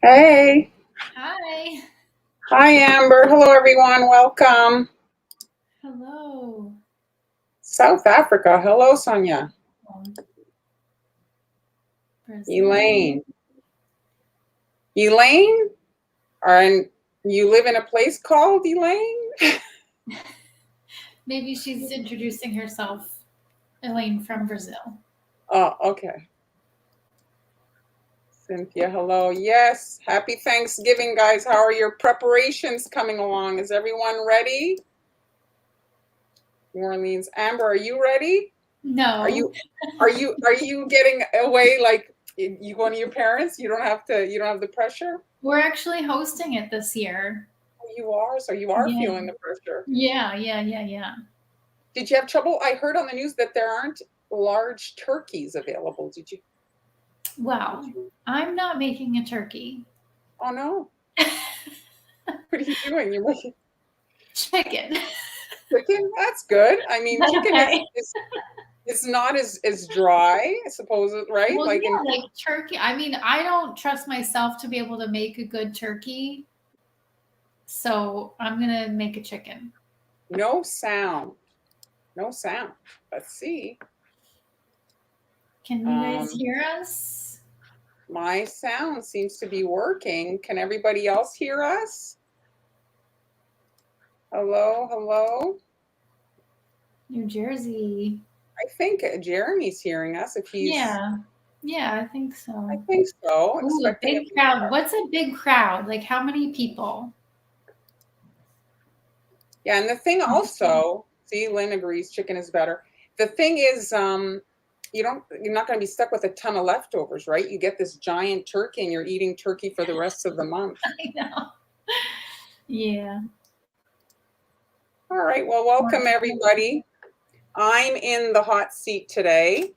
Hey. Hi. Hi, Amber. Hello, everyone. Welcome. Hello. South Africa. Hello, Sonia. Brazil. Elaine. Elaine? And you live in a place called Elaine? Maybe she's introducing herself. Elaine from Brazil. Oh, okay. Cynthia, hello. Yes. Happy Thanksgiving, guys. How are your preparations coming along? Is everyone ready? New Orleans. Amber, are you ready? Are No, you are you getting away like you going to your parents? You don't have the pressure? we're actually hosting it this year. You are, so you are Yeah. feeling the pressure. Yeah. Did you have trouble? I heard on the news that there aren't large turkeys available. Did Well, you? I'm not making a turkey. Oh no. What are you doing? You're making Chicken. chicken? That's good. I Is mean, that chicken is okay? is it's not as dry, I suppose, right? Well, Like in yeah, like turkey. I mean, I don't trust myself to be able to make a good turkey, so I'm gonna make a chicken. no sound. No sound. Let's see. Can you guys Um, hear us? my sound seems to be working. Can everybody else hear us? Hello, hello. New Jersey. I think Jeremy's hearing us if he's Yeah. Yeah, I think I so. think so. Ooh, a Expecting a big crowd. What's a big crowd? Like how many people? yeah, and the thing also, see, Lynn agrees chicken is better. The thing is, you're not going to be stuck with a ton of leftovers, right? You get this giant turkey and you're eating turkey for the rest of the month. I know. Yeah. All right, well, welcome everybody. I'm in the hot seat today.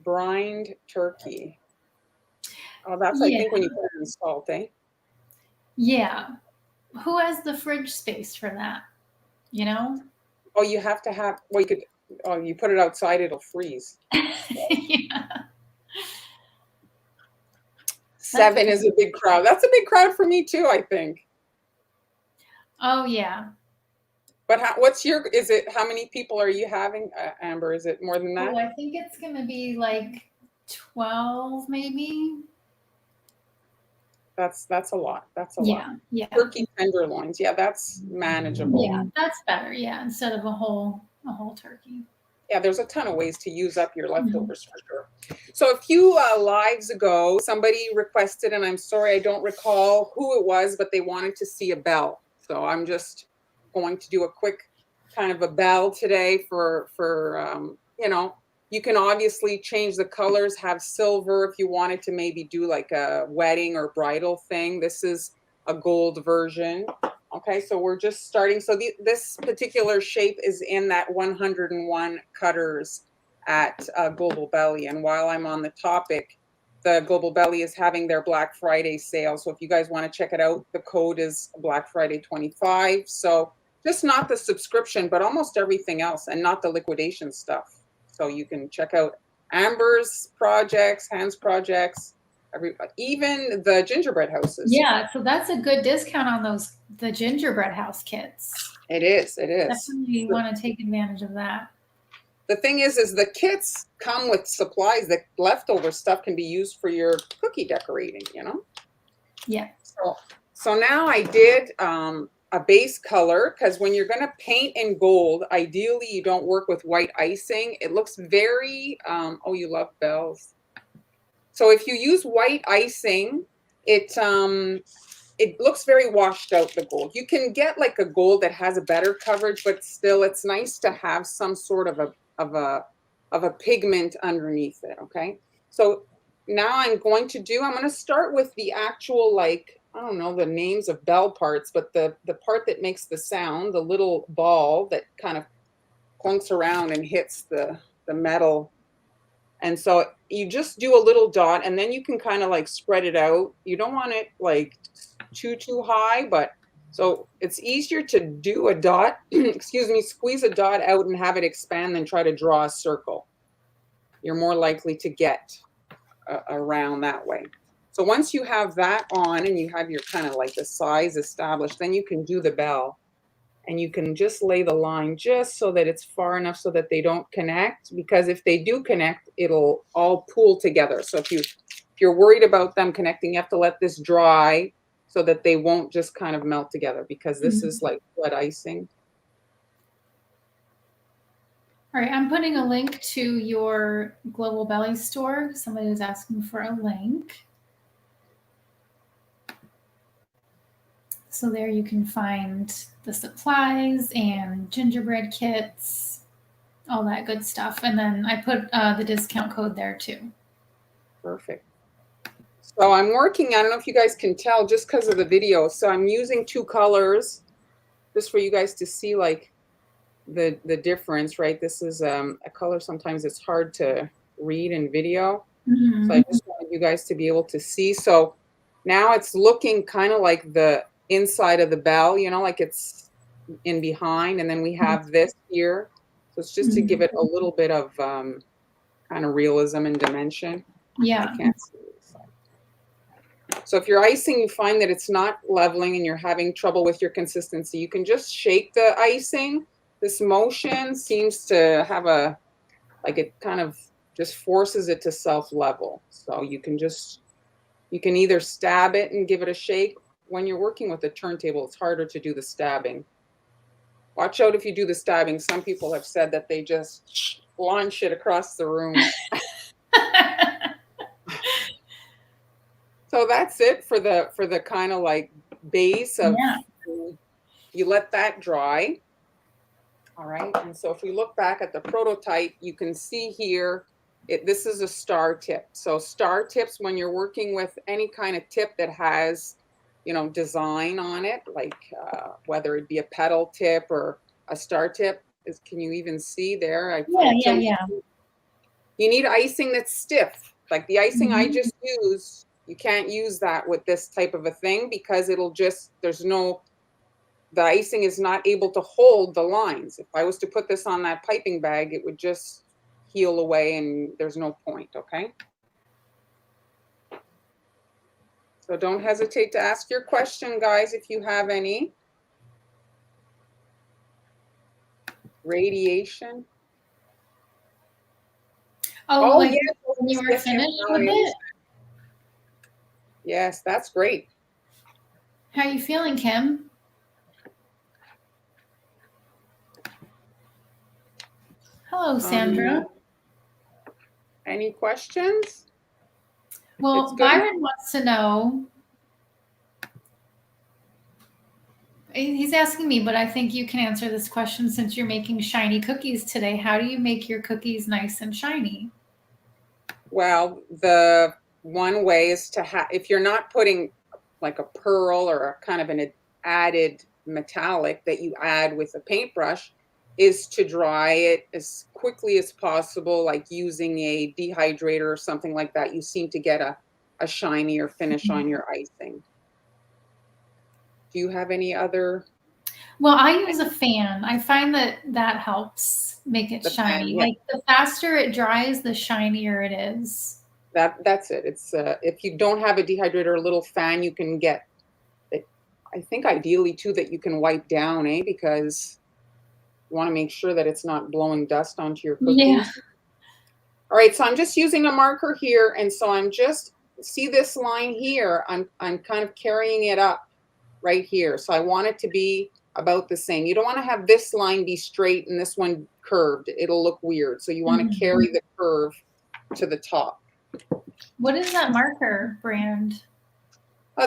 Brined turkey. Oh, that's, I Yeah. think, when you put it in salt, eh? Yeah. Who has the fridge space for that? You know? Oh, you have to have, well, you could, oh, you put it outside, it'll freeze. Yeah. That's 7 is a big crowd. That's a big crowd for me too, I think. Oh yeah. But is it, how many people are you having, Amber? Is it more than Oh, that? I think it's gonna be like 12 maybe. That's a lot. That's a lot. Yeah. Turkey tenderloins. Yeah, that's manageable. Yeah, that's better. Yeah, instead of a whole turkey. Yeah, there's a ton of ways to use up your Mhm. leftovers for sure. So a few lives ago, somebody requested, and I'm sorry I don't recall who it was, but they wanted to see a bell. So I'm just going to do a quick kind of a bell today for you can obviously change the colors, have silver if you wanted to maybe do like a wedding or bridal thing. This is a gold version. Okay, so we're just starting. So this particular shape is in that 101 cutters at Global Belly. And while I'm on the topic, the Global Belly is having their Black Friday sale. So if you guys want to check it out, the code is Black Friday 25. So just not the subscription, but almost everything else, and not the liquidation stuff. So you can check out Amber's projects, Hans projects, even the gingerbread houses. Yeah, so that's a good discount on the gingerbread house kits. It is. It is. Definitely want to take advantage of that. The thing is the kits come with supplies that leftover stuff can be used for your cookie decorating. Yeah. So now I did a base color, because when you're going to paint in gold, ideally you don't work with white icing. It looks very, oh, you love bells. So if you use white icing, it looks very washed out, the gold. You can get like a gold that has a better coverage, but still it's nice to have some sort of a pigment underneath it. Okay. So now I'm going to start with the actual, like, I don't know the names of bell parts, but the part that makes the sound, the little ball that kind of clunks around and hits the metal. And so you just do a little dot, and then you can kind of like spread it out. You don't want it like too high, but so it's easier to do a dot, excuse me, squeeze a dot out and have it expand than try to draw a circle. You're more likely to get around that way. So once you have that on and you have your kind of like the size established, then you can do the bell. And you can just lay the line just so that it's far enough so that they don't connect, because if they do connect, it'll all pool together. So if you're worried about them connecting, you have to let this dry so that they won't just kind of melt together, because this is like wet icing. All right, I'm putting a link to your Global Belly store. Somebody was asking for a link. So there you can find the supplies and gingerbread kits, all that good stuff. And then I put the discount code there too. Perfect. So I'm working, I don't know if you guys can tell just because of the video. So I'm using 2 colors just for you guys to see like the difference, right? This is a color, sometimes it's hard to read in video. So I just wanted you guys to be able to see. So now it's looking kind of like the inside of the bell, you know, like it's in behind, and then we have this here. So it's just to give it a little bit of kind of realism and dimension. Yeah. I can't see this side. So if you're icing, you find that it's not leveling and you're having trouble with your consistency, you can just shake the icing. This motion seems to have a, like it kind of just forces it to self-level. So you can either stab it and give it a shake. When you're working with a turntable, it's harder to do the stabbing. Watch out if you do the stabbing. Some people have said that they just launch it across the room. So that's it for the kind of like base of, you let that dry. All right, and so if we look back at the prototype, you can see here, this is a star tip. So star tips, when you're working with any kind of tip that has, you know, design on it, like whether it be a petal tip or a star tip, can you even see there? Yeah. You need icing that's stiff. Like the icing I just used, you can't use that with this type of a thing, because it'll just, the icing is not able to hold the lines. If I was to put this on that piping bag, it would just heal away and there's no point, okay? So don't hesitate to ask your question, guys, if you have any. Radiation. Oh, like yes, when you were finished with it? Yes, that's great. How are you feeling, Kim? Hello, Sandra. Any questions? Well, Byron wants to know. He's asking me, but I think you can answer this question since you're making shiny cookies today. How do you make your cookies nice and shiny? Well, the one way is to have, if you're not putting like a pearl or a kind of an added metallic that you add with a paintbrush, is to dry it as quickly as possible, like using a dehydrator or something like that. You seem to get a shinier finish on your icing. Do you have any other? Well, I use a fan. I find that helps make it shiny. Fan, yeah. Like the faster it dries, the shinier it is. That's it. It's if you don't have a dehydrator, a little fan you can get. I think ideally too that you can wipe down, because you want to make sure that it's not blowing dust onto your cookies. Yeah. All right, so I'm just using a marker here, and so I'm just, see this line here, I'm kind of carrying it up right here. So I want it to be about the same. You don't want to have this line be straight and this one curved. It'll look weird. So you want to carry the curve to the top. What is that marker brand?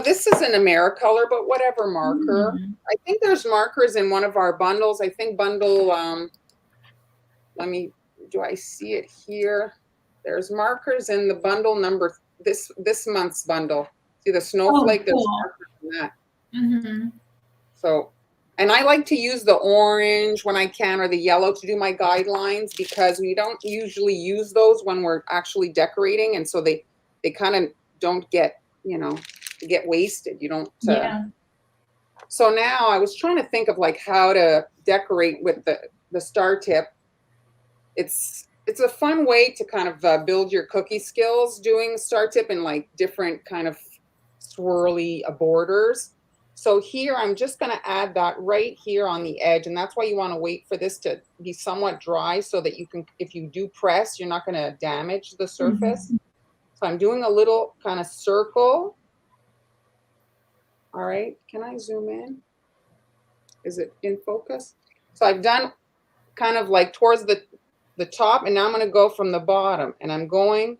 This is an Americolor, but whatever marker. I think there's markers in one of our bundles. I think bundle, do I see it here? There's markers in the bundle number, this month's bundle. See the snowflake? There's markers in that. So, and I like to use the orange when I can, or the yellow to do my guidelines, because we don't usually use those when we're actually decorating. And so they kind of don't get, get wasted. You don't. Yeah. So now I was trying to think of like how to decorate with the star tip. It's it's a fun way to kind of build your cookie skills doing star tip and like different kind of swirly borders. So here I'm just going to add that right here on the edge, and that's why you want to wait for this to be somewhat dry so that you can, if you do press, you're not going to damage the surface. Mm-hmm. So I'm doing a little kind of circle. All right, can I zoom in? Is it in focus? So I've done kind of like towards the top, and now I'm going to go from the bottom, and I'm going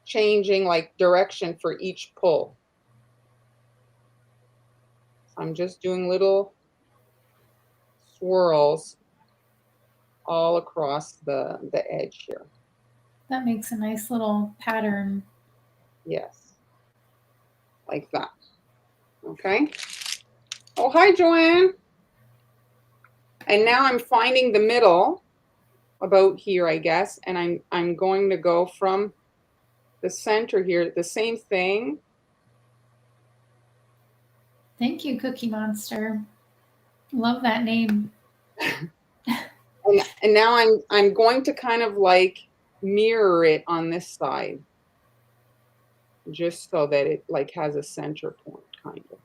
changing like direction for each pull. I'm just doing little swirls all across the edge here. That makes a nice little pattern. Yes, like that. Okay. Oh, hi, Joanne. And now I'm finding the middle about here, I guess, and I'm going to go from the center here, the same thing. Thank you, Cookie Monster. Love that name. And now I'm going to kind of like mirror it on this side, just so that it like has a center point, kind of.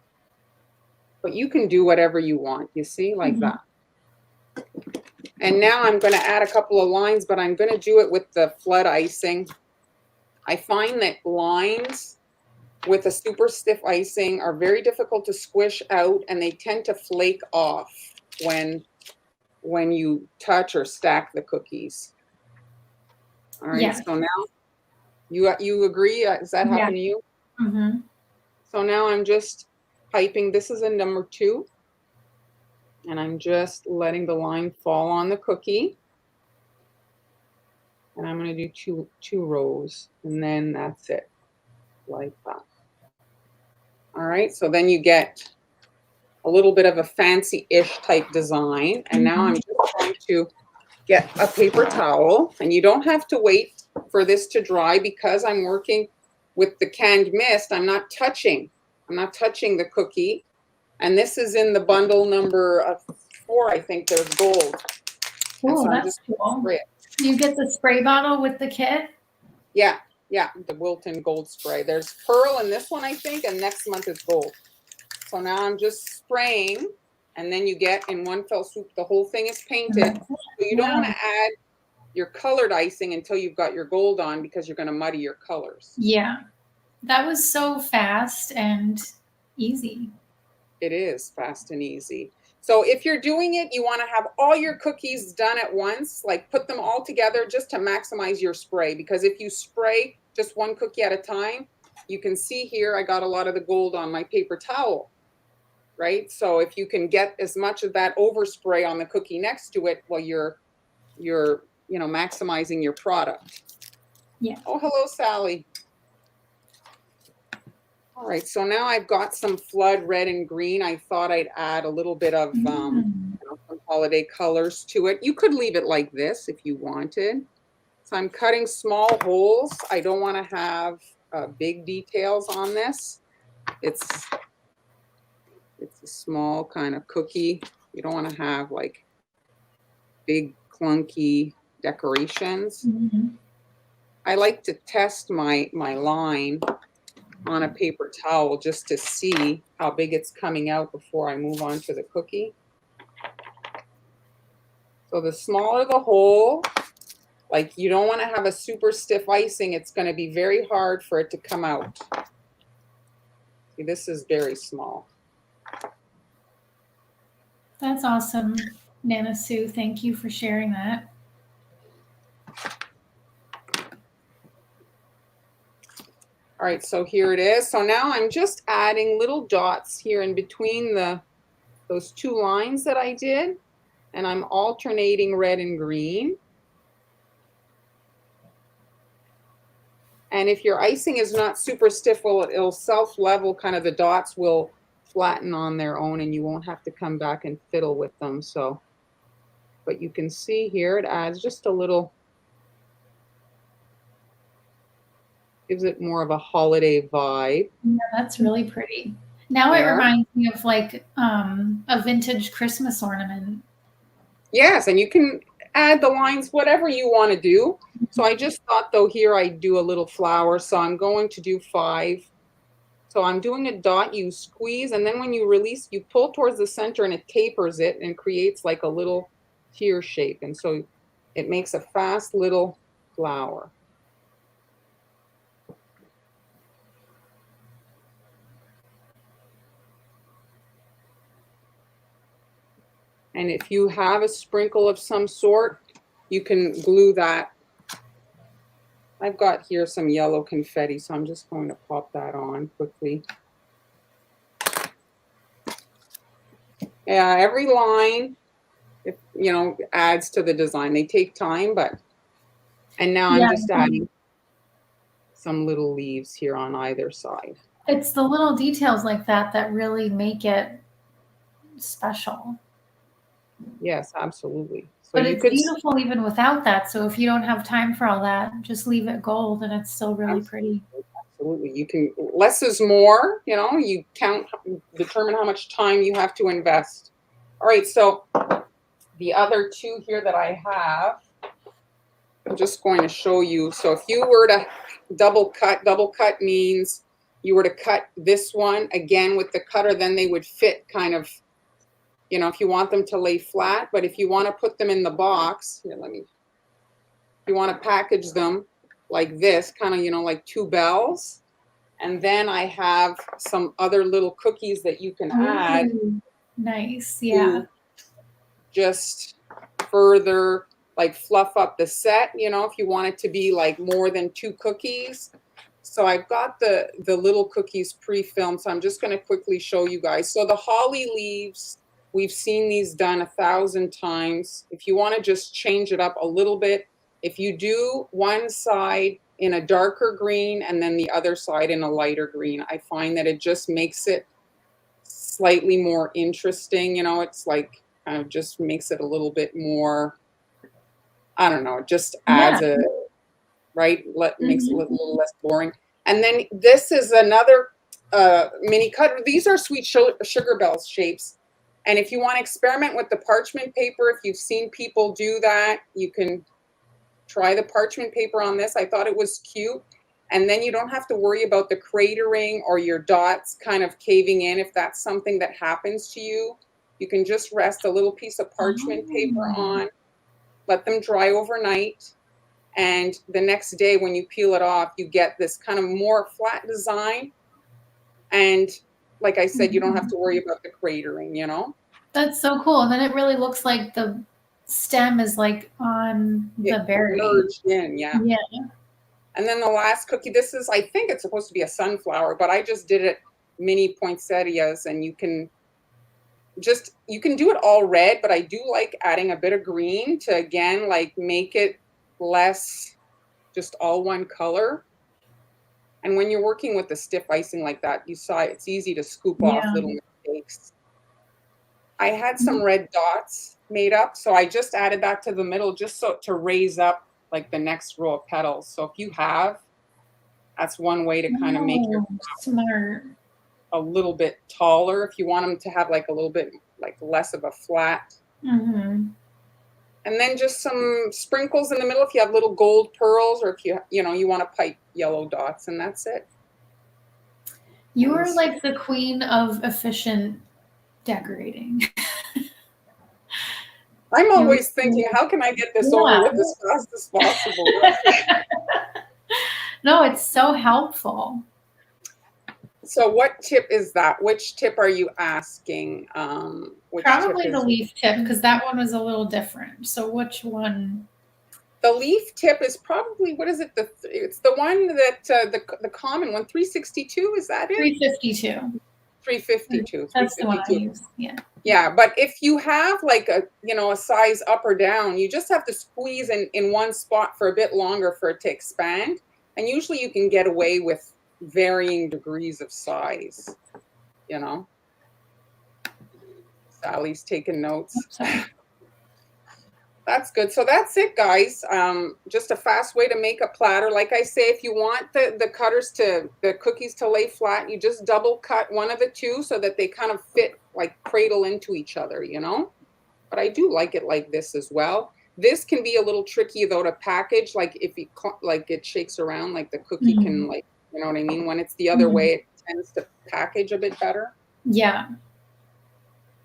But you can do whatever you want, you see, like that. And now I'm going to add a couple of lines, but I'm going to do it with the flood icing. I find that lines with a super stiff icing are very difficult to squish out, and they tend to flake off when you touch or stack the cookies. All right, yes. So now you agree? Does that happen to you? Mm-hmm. So now I'm just piping. This is a number 2. And I'm just letting the line fall on the cookie. And I'm going to do two rows, and then that's it, like that. All right, so then you get a little bit of a fancy-ish type design. And now I'm just going to get a paper towel, and you don't have to wait for this to dry because I'm working with the canned mist. I'm not touching the cookie. And this is in the bundle number 4, I think. There's gold. Oh, so that's cool. You get the spray bottle with the kit? Yeah, the Wilton gold spray. There's pearl in this one, I think, and next month is gold. So now I'm just spraying, and then you get in one fell swoop, the whole thing is painted. So you don't want to add your colored icing until you've got your gold on, because you're going to muddy your colors. Yeah, that was so fast and easy. It is fast and easy. So if you're doing it, you want to have all your cookies done at once, like put them all together just to maximize your spray. Because if you spray just one cookie at a time, you can see here I got a lot of the gold on my paper towel, right? So if you can get as much of that overspray on the cookie next to it, well, you're maximizing your product. Yeah. Oh, hello, Sally. All right, so now I've got some flood red and green. I thought I'd add a little bit of some holiday colors to it. You could leave it like this if you wanted. So I'm cutting small holes. I don't want to have big details on this. It's a small kind of cookie. You don't want to have like big clunky decorations. I like to test my line on a paper towel just to see how big it's coming out before I move on to the cookie. So the smaller the hole, like you don't want to have a super stiff icing. It's going to be very hard for it to come out. See, this is very small. That's awesome, Nana Sue. Thank you for sharing that. All right, so here it is. So now I'm just adding little dots here in between those 2 lines that I did, and I'm alternating red and green. And if your icing is not super stiff, well, it'll self-level, kind of the dots will flatten on their own, and you won't have to come back and fiddle with them. So, but you can see here it adds just a little, gives it more of a holiday vibe. Yeah, that's really pretty. Now it reminds me of like a vintage Christmas ornament. Yes, and you can add the lines, whatever you want to do. So I just thought though here I'd do a little flower. So I'm going to do 5. So I'm doing a dot, you squeeze, and then when you release, you pull towards the center and it tapers it and creates like a little tear shape. And so it makes a fast little flower. And if you have a sprinkle of some sort, you can glue that. I've got here some yellow confetti, so I'm just going to pop that on quickly. Yeah, every line, you know, adds to the design. They take time, but, and now I'm just adding some little leaves here on either side. It's the little details like that that really make it special. Yes, absolutely. So but it's beautiful even without that. So if you don't have time for all that, just leave it gold and it's still really pretty. Absolutely. You can, less is more, you know, you determine how much time you have to invest. All right, so the other 2 here that I have, I'm just going to show you. So if you were to double cut means you were to cut this one again with the cutter, then they would fit kind of, you know, if you want them to lay flat. But if you want to put them in the box, here, if you want to package them like this, kind of, you know, like 2 bells. And then I have some other little cookies that you can add. Nice, yeah. Just further like fluff up the set, you know, if you want it to be like more than 2 cookies. So I've got the little cookies pre-filmed, so I'm just going to quickly show you guys. So the holly leaves, we've seen these done 1,000 times. If you want to just change it up a little bit, if you do one side in a darker green and then the other side in a lighter green, I find that it just makes it slightly more interesting. You know, it's like kind of just makes it a little bit more, I don't know, it just adds right? Makes it a little less boring. And then this is another mini cutter. These are sweet sugar bells shapes. And if you want to experiment with the parchment paper, if you've seen people do that, you can try the parchment paper on this. I thought it was cute. And then you don't have to worry about the cratering or your dots kind of caving in. If that's something that happens to you, you can just rest a little piece of parchment paper on, let them dry overnight. And the next day when you peel it off, you get this kind of more flat design. And like I said, you don't have to worry about the cratering, you know? That's so cool. And then it really looks like the stem is like on the berry. Merged in, yeah. Yeah. And then the last cookie, this is, I think it's supposed to be a sunflower, but I just did it mini poinsettias, and you can do it all red, but I do like adding a bit of green to, again, like make it less just all one color. And when you're working with the stiff icing like that, you saw it's easy to scoop off little mistakes. I had some red dots made up, so I just added that to the middle just so to raise up like the next row of petals. So if you have, that's one way to kind of make your smart a little bit taller if you want them to have like a little bit like less of a flat. And then just some sprinkles in the middle if you have little gold pearls, or if you know, you want to pipe yellow dots, and that's it. You are like the queen of efficient decorating. I'm always thinking, how can I get this over with as fast as possible? No, it's so helpful. So what tip is that? Which tip are you asking? Probably the leaf tip, because that one was a little different. So which one? The leaf tip is probably, what is it? It's the one that, the common one, 362, is that it? 352. 352. That's the one I use, yeah. Yeah, but if you have like a, you know, a size up or down, you just have to squeeze in one spot for a bit longer for it to expand. And usually you can get away with varying degrees of size, you know. Sally's taking notes. That's good. So that's it, guys. Just a fast way to make a platter. Like I say, if you want the cookies to lay flat, you just double cut one of the 2 so that they kind of fit, like cradle into each other, you know. But I do like it like this as well. This can be a little tricky though to package, like if you like it shakes around, like the cookie can like, you know what I mean? When it's the other way, it tends to package a bit better. Yeah.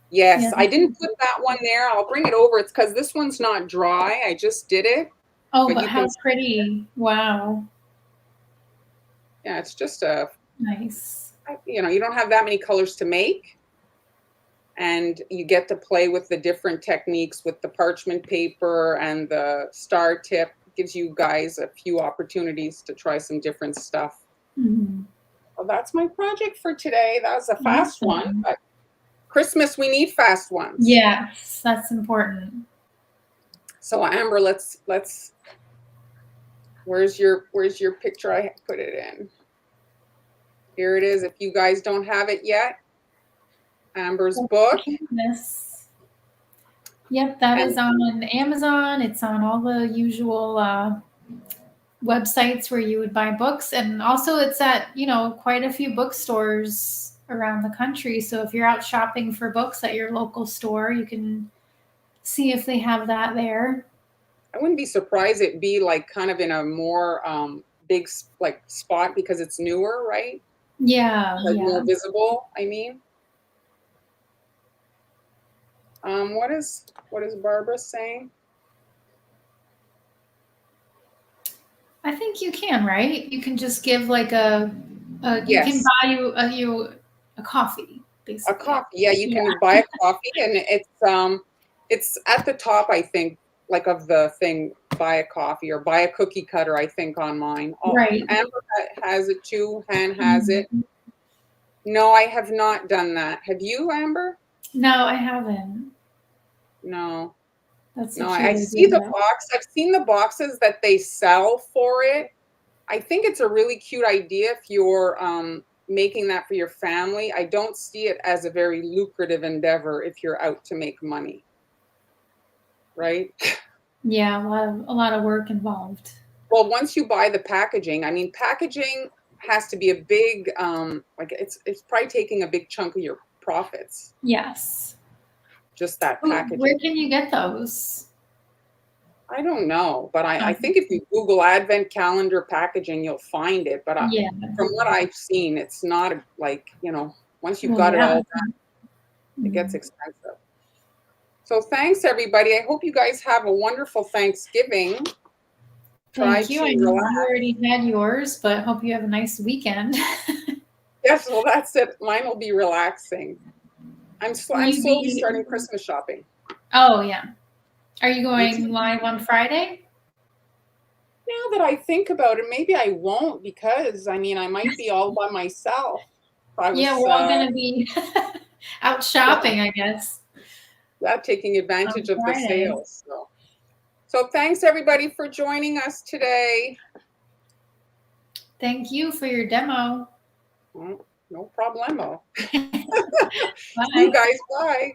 Yes, Yeah. I didn't put that one there. I'll bring it over. It's because this one's not dry. I just did it. Oh, but you how can, pretty. Wow. yeah, it's just a, Nice. you know, you don't have that many colors to make. And you get to play with the different techniques with the parchment paper and the star tip. It gives you guys a few opportunities to try some different stuff. Well, that's my project for today. That was a fast one, but Christmas, we need fast ones. Yes, that's important. So Amber, let's, where's your picture? I put it in. Here it is. If you guys don't have it yet, Amber's book. Yep, that is on Amazon. It's on all the usual websites where you would buy books. And also it's at, you know, quite a few bookstores around the country. So if you're out shopping for books at your local store, you can see if they have that there. I wouldn't be surprised it'd be like kind of in a more big like spot because it's newer, right? Yeah, like yeah. more visible, I mean. What is Barbara saying? I think you can, right? You can just give like you Yes. can buy you a coffee, basically. A coffee, yeah. You can buy a coffee, and it's at the top, I think, like of the thing. Buy a coffee or buy a cookie cutter. I think on mine. Right. Amber has it too. Han has it. No, I have not done that. Have you, Amber? No, I haven't. No. That's no. I see the box. I've seen the boxes that they sell for it. I think it's a really cute idea if you're making that for your family. I don't see it as a very lucrative endeavor if you're out to make money. Right? Yeah, a lot of work involved. Well, once you buy the packaging, I mean, packaging has to be a big, like it's probably taking a big chunk of your profits. Yes. Just that packaging. Where can you get those? I don't know, but I think if you Google Advent calendar packaging, you'll find it. But from what I've seen, it's not like, you know, once you've got it all done, it gets expensive. So thanks, everybody. I hope you guys have a wonderful Thanksgiving. Thank you. I know you already had yours, but hope you have a nice weekend. Yes, well, that's it. Mine will be relaxing. I'm slowly starting Christmas shopping. Oh, yeah. Are you going live on Friday? Now that I think about it, maybe I won't because, I mean, I might be all by myself. Yeah, we're all going to be out shopping, I guess. Yeah, taking advantage of the sales. So thanks, everybody, for joining us today. Thank you for your demo. No problemo. Bye. You guys, bye.